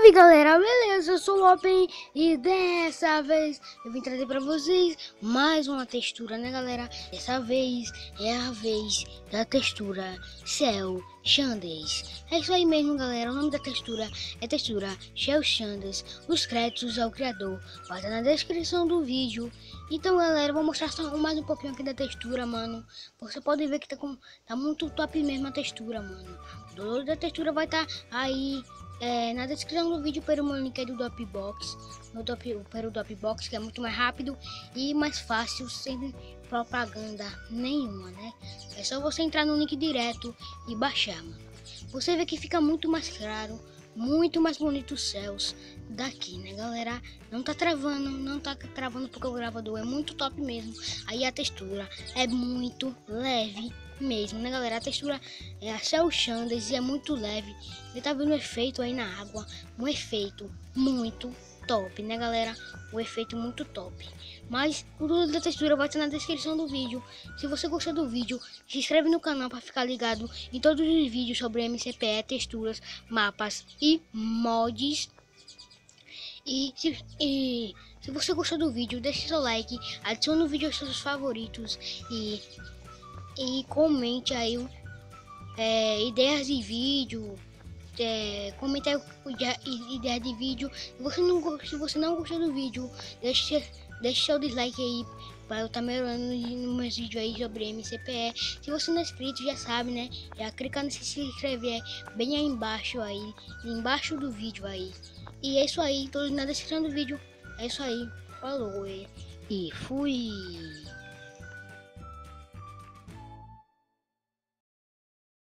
Salve galera, beleza? Eu sou o Open e dessa vez eu vim trazer pra vocês mais uma textura, né galera? Dessa vez é a vez da textura Cell Shaders. É isso aí mesmo galera, o nome da textura é textura Cell Shaders. Os créditos ao criador vai estar na descrição do vídeo. Então galera, eu vou mostrar só mais um pouquinho aqui da textura, mano. Você pode ver que tá muito top mesmo a textura, mano. O download da textura vai estar aí na descrição do vídeo pelo meu link do Dropbox, pelo Dropbox, que é muito mais rápido e mais fácil, sem propaganda nenhuma, né? É só você entrar no link direto e baixar, mano. Você vê que fica muito mais claro, muito mais bonito os céus daqui, né galera? Não tá travando porque o gravador é muito top mesmo. Aí a textura é muito leve mesmo, né galera? A textura é a Cell Shaders e é muito leve. Ele tá vendo o efeito aí na água, um efeito muito top, né galera? Um efeito muito top. Mas o tudo da textura vai estar na descrição do vídeo. Se você gostou do vídeo, se inscreve no canal para ficar ligado em todos os vídeos sobre MCPE, texturas, mapas e mods. E se você gostou do vídeo, deixe seu like, adicione o vídeo aos seus favoritos e comente aí ideias de vídeo. Comente aí ideias de vídeo. Se você não gostou do vídeo, deixe seu dislike aí para eu estar melhorando nos meus vídeos aí sobre MCPE. Se você não é inscrito, já sabe, né? Já clica nesse se inscrever bem aí embaixo aí, embaixo do vídeo aí. E é isso aí, tô na descrição do vídeo. É isso aí, falou e fui!